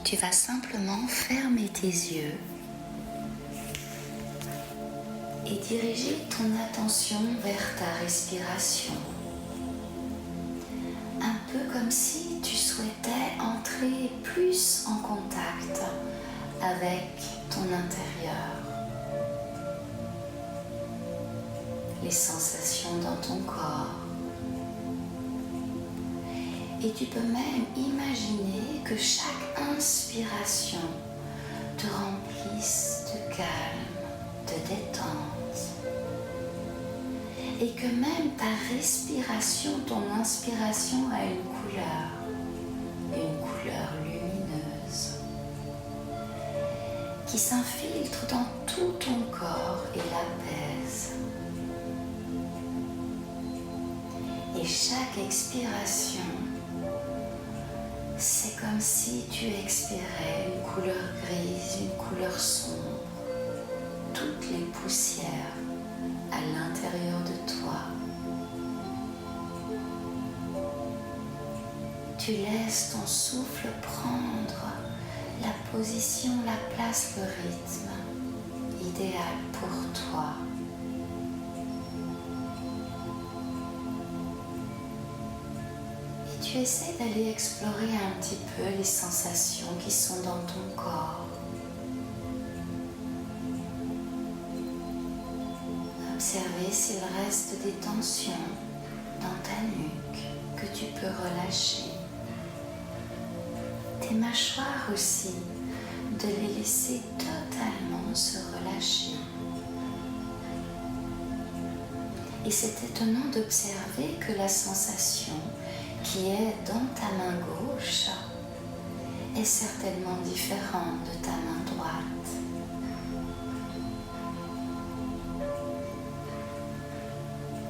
tu vas simplement fermer tes yeux et diriger ton attention vers ta respiration. Un peu comme si tu souhaitais entrer plus en contact avec ton intérieur. Les sensations dans ton corps. Et tu peux même imaginer que chaque inspiration te remplisse de calme, de détente. Et que même ta respiration, ton inspiration a une couleur lumineuse, qui s'infiltre dans tout ton corps et l'apaise. Et chaque expiration, c'est comme si tu expirais une couleur grise, une couleur sombre, toutes les poussières à l'intérieur de toi. Tu laisses ton souffle prendre la position, la place, le rythme idéal pour toi. Tu essaies d'aller explorer un petit peu les sensations qui sont dans ton corps. Observer s'il reste des tensions dans ta nuque que tu peux relâcher. Tes mâchoires aussi, de les laisser totalement se relâcher. Et c'est étonnant d'observer que la sensation qui est dans ta main gauche est certainement différente de ta main droite.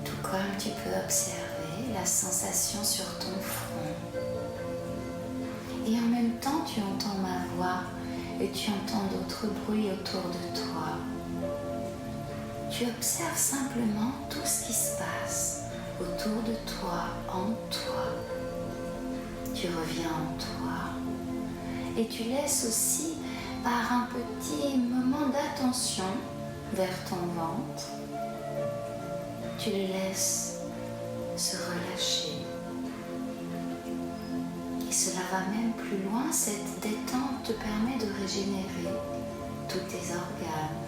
Tout comme tu peux observer la sensation sur ton front. Et en même temps, tu entends ma voix et tu entends d'autres bruits autour de toi. Tu observes simplement tout ce qui se passe autour de toi, en toi. Tu reviens en toi et tu laisses aussi par un petit moment d'attention vers ton ventre, tu le laisses se relâcher. Et cela va même plus loin, cette détente te permet de régénérer tous tes organes,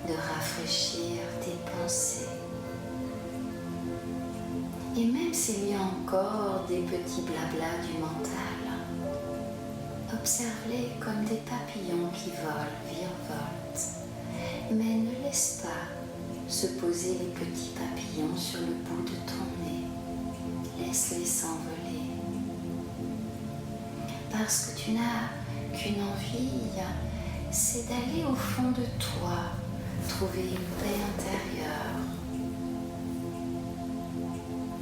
de rafraîchir tes pensées. Et même s'il y a encore des petits blablas du mental, observe-les comme des papillons qui volent, virevoltent. Mais ne laisse pas se poser les petits papillons sur le bout de ton nez. Laisse-les s'envoler. Parce que tu n'as qu'une envie, c'est d'aller au fond de toi, trouver une paix intérieure.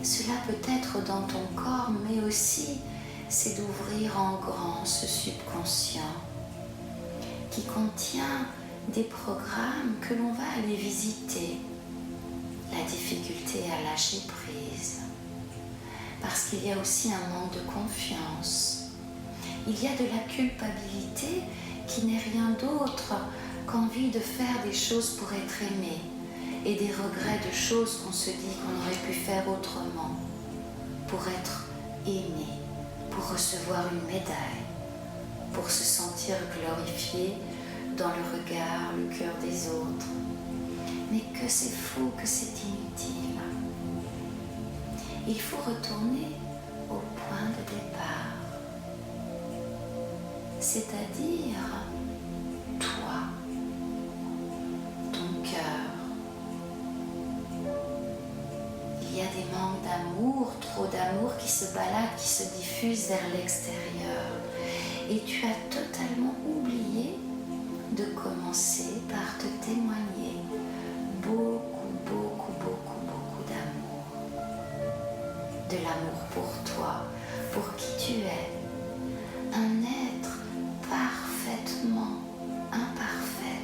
Cela peut être dans ton corps, mais aussi c'est d'ouvrir en grand ce subconscient qui contient des programmes que l'on va aller visiter. La difficulté à lâcher prise, parce qu'il y a aussi un manque de confiance. Il y a de la culpabilité qui n'est rien d'autre qu'envie de faire des choses pour être aimé et des regrets de choses qu'on se dit qu'on aurait pu faire autrement pour être aimé, pour recevoir une médaille, pour se sentir glorifié dans le regard, le cœur des autres. Mais que c'est faux, que c'est inutile. Il faut retourner au point de départ, c'est-à-dire toi, ton cœur. Il y a des manques d'amour, trop d'amour qui se baladent, qui se diffusent vers l'extérieur. Et tu as totalement oublié de commencer par te témoigner beaucoup d'amour. De l'amour pour toi, pour qui tu es. Un être parfaitement imparfait.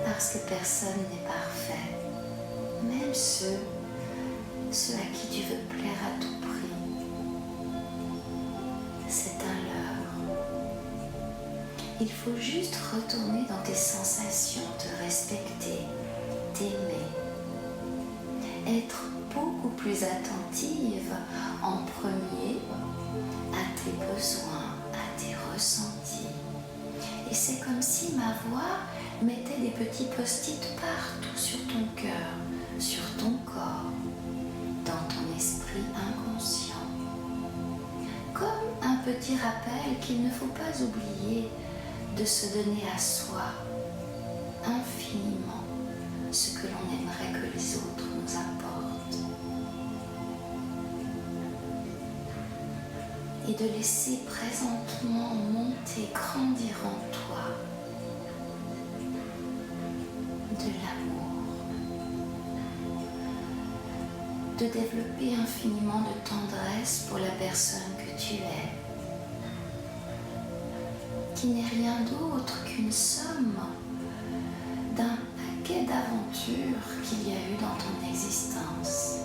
Parce que personne n'est parfait. Même ceux ceux à qui tu veux plaire à tout prix. C'est un leurre. Il faut juste retourner dans tes sensations, te respecter, t'aimer, être beaucoup plus attentive en premier à tes besoins, à tes ressentis. Et c'est comme si ma voix mettait des petits post-it partout sur ton cœur, sur ton corps, dans ton esprit inconscient. Comme un petit rappel qu'il ne faut pas oublier de se donner à soi infiniment ce que l'on aimerait que les autres nous apportent. Et de laisser présentement monter, grandir en toi de l'amour, de développer infiniment de tendresse pour la personne que tu es, qui n'est rien d'autre qu'une somme d'un paquet d'aventures qu'il y a eu dans ton existence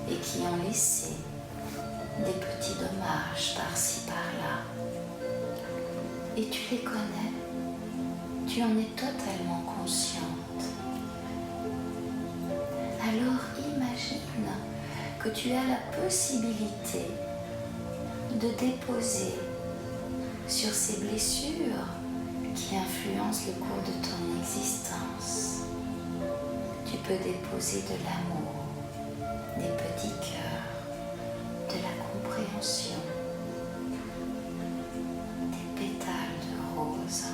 et qui ont laissé des petits dommages par-ci par-là. Et tu les connais, tu en es totalement consciente. Alors imagine que tu as la possibilité de déposer sur ces blessures qui influencent le cours de ton existence. Tu peux déposer de l'amour, des petits cœurs, de la compréhension, des pétales de rose.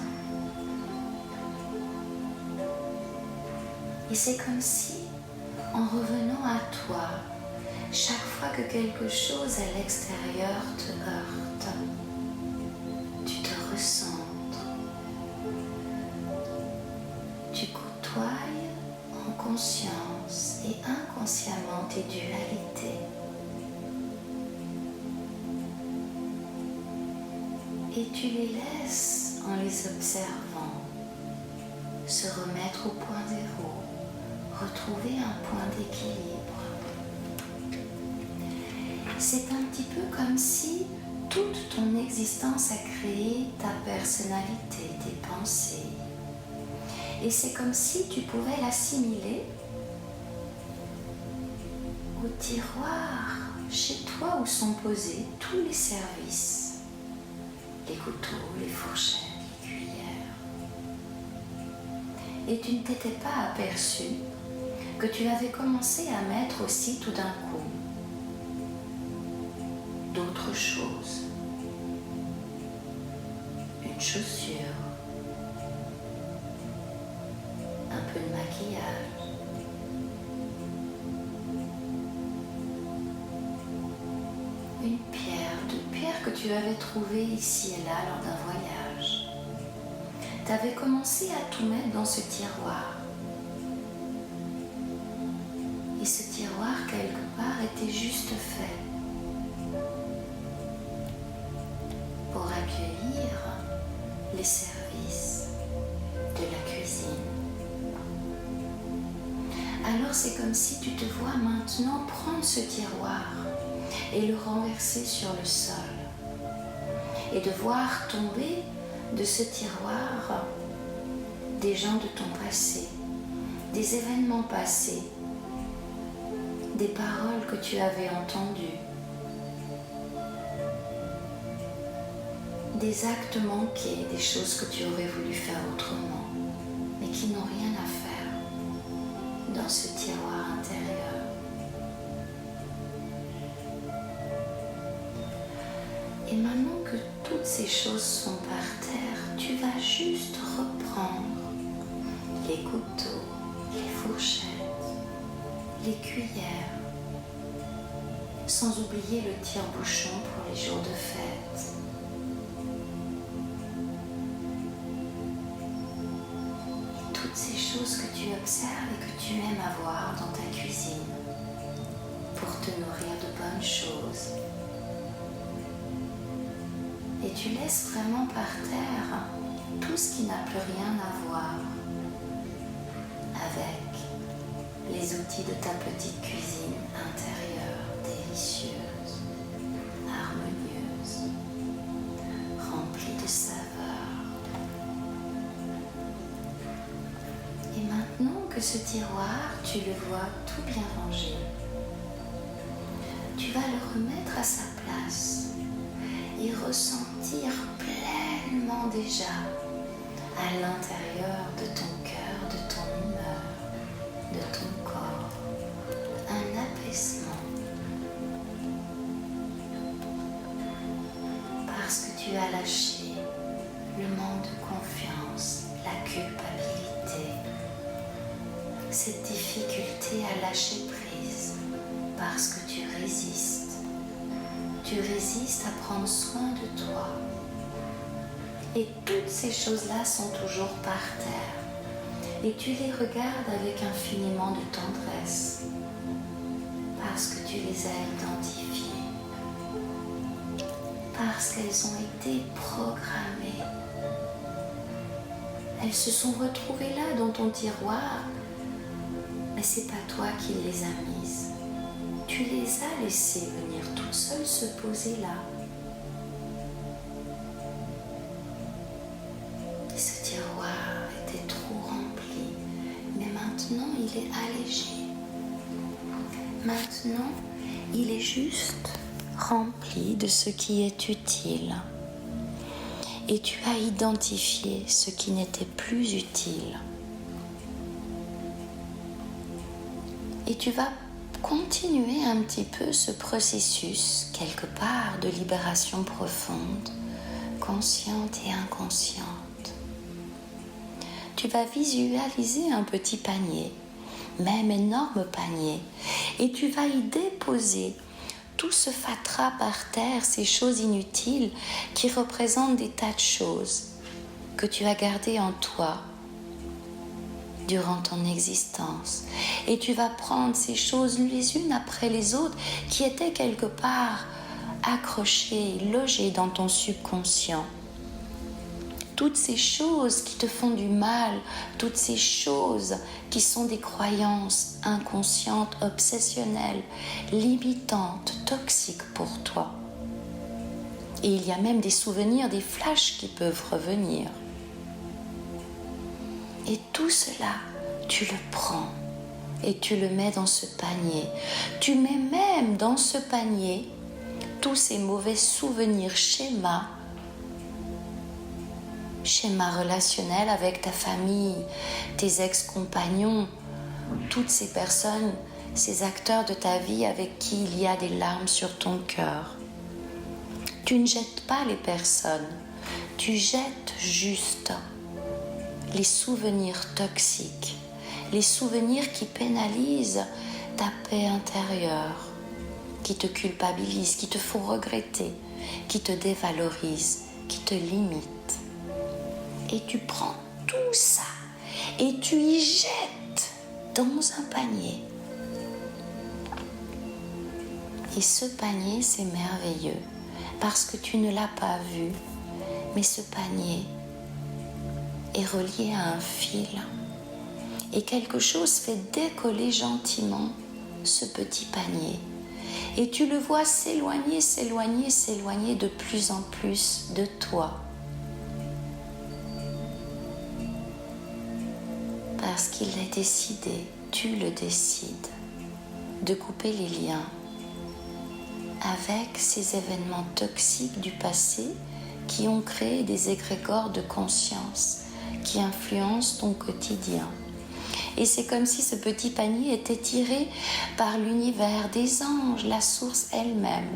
Et c'est comme si, en revenant à toi, chaque fois que quelque chose à l'extérieur te heurte, tu te recentres, tu côtoies en conscience et inconsciemment tes dualités. Et tu les laisses en les observant se remettre au point zéro, retrouver un point d'équilibre. C'est un petit peu comme si toute ton existence a créé ta personnalité, tes pensées. Et c'est comme si tu pouvais l'assimiler au tiroir chez toi où sont posés tous les services, les couteaux, les fourchettes, les cuillères. Et tu ne t'étais pas aperçu que tu avais commencé à mettre aussi tout d'un coup d'autres choses. Une chaussure, un peu de maquillage, une pierre, deux pierres que tu avais trouvées ici et là lors d'un voyage. Tu avais commencé à tout mettre dans ce tiroir. Et ce tiroir, quelque part, était juste fait pour accueillir les services de la cuisine. Alors c'est comme si tu te vois maintenant prendre ce tiroir et le renverser sur le sol et de voir tomber de ce tiroir des gens de ton passé, des événements passés, des paroles que tu avais entendues, des actes manqués, des choses que tu aurais voulu faire autrement, mais qui n'ont rien à faire dans ce tiroir intérieur. Et maintenant que toutes ces choses sont par terre, tu vas juste reprendre les couteaux, les fourchettes, les cuillères, sans oublier le tire-bouchon pour les jours de fête. Et toutes ces choses que tu observes et que tu aimes avoir dans ta cuisine pour te nourrir de bonnes choses. Et tu laisses vraiment par terre tout ce qui n'a plus rien à voir avec les outils de ta petite cuisine intérieure, délicieuse, harmonieuse, remplie de saveurs. Et maintenant que ce tiroir, tu le vois tout bien rangé, tu vas le remettre à sa place et ressentir pleinement déjà à l'intérieur de ton cœur, de ton humeur, de ton corps, un apaisement. Parce que tu as lâché le manque de confiance, la culpabilité, cette difficulté à lâcher prise parce que tu résistes. Tu résistes à prendre soin de toi. Et toutes ces choses-là sont toujours par terre. Et tu les regardes avec infiniment de tendresse. Parce que tu les as identifiées. Parce qu'elles ont été programmées. Elles se sont retrouvées là dans ton tiroir. Mais c'est pas toi qui les as mises. Tu les as laissées venir toutes seules se poser là. Ce tiroir était trop rempli, mais maintenant il est allégé. Maintenant, il est juste rempli de ce qui est utile. Et tu as identifié ce qui n'était plus utile. Et tu vas continuer un petit peu ce processus, quelque part, de libération profonde, consciente et inconsciente. Tu vas visualiser un petit panier, même énorme panier, et tu vas y déposer tout ce fatras par terre, ces choses inutiles qui représentent des tas de choses que tu as gardées en toi durant ton existence. Et tu vas prendre ces choses les unes après les autres qui étaient quelque part accrochées, logées dans ton subconscient. Toutes ces choses qui te font du mal, toutes ces choses qui sont des croyances inconscientes, obsessionnelles, limitantes, toxiques pour toi. Et il y a même des souvenirs, des flashs qui peuvent revenir. Et tout cela, tu le prends et tu le mets dans ce panier. Tu mets même dans ce panier tous ces mauvais souvenirs, schémas relationnels avec ta famille, tes ex-compagnons, toutes ces personnes, ces acteurs de ta vie avec qui il y a des larmes sur ton cœur. Tu ne jettes pas les personnes, tu jettes juste les souvenirs toxiques, les souvenirs qui pénalisent ta paix intérieure, qui te culpabilisent, qui te font regretter, qui te dévalorisent, qui te limitent. Et tu prends tout ça et tu y jettes dans un panier. Et ce panier, c'est merveilleux parce que tu ne l'as pas vu, mais ce panier est relié à un fil et quelque chose fait décoller gentiment ce petit panier et tu le vois s'éloigner, s'éloigner, s'éloigner de plus en plus de toi parce qu'il est décidé, tu le décides, de couper les liens avec ces événements toxiques du passé qui ont créé des égrégores de conscience qui influencent ton quotidien. Et c'est comme si ce petit panier était tiré par l'univers des anges, la source elle-même.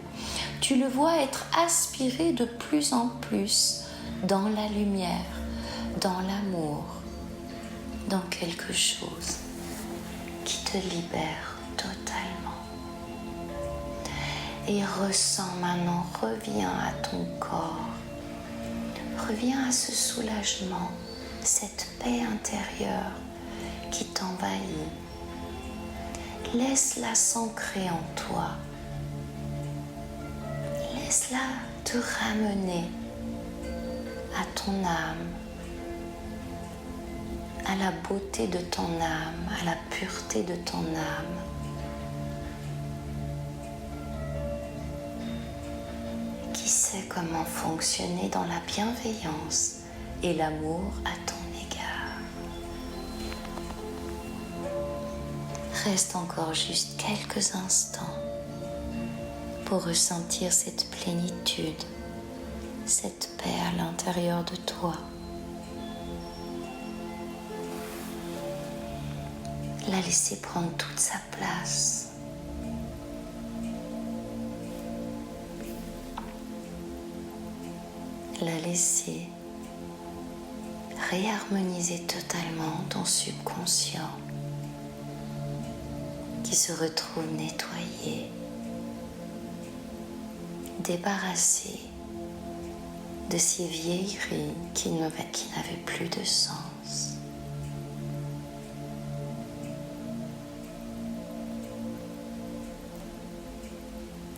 Tu le vois être aspiré de plus en plus dans la lumière, dans l'amour, dans quelque chose qui te libère totalement. Et ressens maintenant, reviens à ton corps, reviens à ce soulagement, cette paix intérieure qui t'envahit. Laisse-la s'ancrer en toi. Laisse-la te ramener à ton âme, à la beauté de ton âme, à la pureté de ton âme. Qui sait comment fonctionner dans la bienveillance et l'amour à ton égard. Reste encore juste quelques instants pour ressentir cette plénitude, cette paix à l'intérieur de toi. La laisser prendre toute sa place. La laisser réharmoniser totalement ton subconscient qui se retrouve nettoyé, débarrassé de ces vieilleries qui n'avaient plus de sens.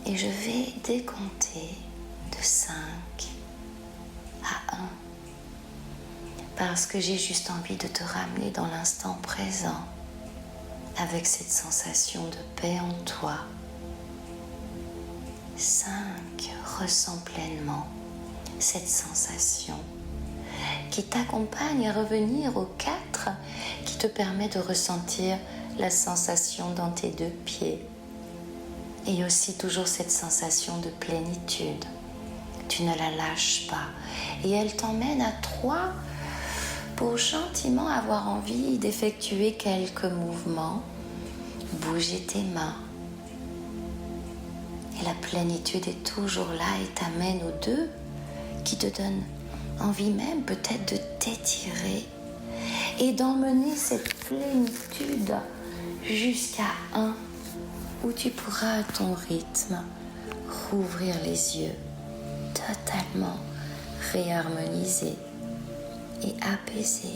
Et je vais décompter de 5 à 1 parce que j'ai juste envie de te ramener dans l'instant présent avec cette sensation de paix en toi. 5, ressens pleinement cette sensation qui t'accompagne à revenir au 4 qui te permet de ressentir la sensation dans tes 2 pieds. Et aussi toujours cette sensation de plénitude. Tu ne la lâches pas. Et elle t'emmène à 3 pour gentiment avoir envie d'effectuer quelques mouvements. Bouger tes mains. Et la plénitude est toujours là et t'amène aux 2 qui te donnent envie même peut-être de t'étirer et d'emmener cette plénitude jusqu'à 1. Où tu pourras à ton rythme rouvrir les yeux, totalement réharmonisés et apaisés.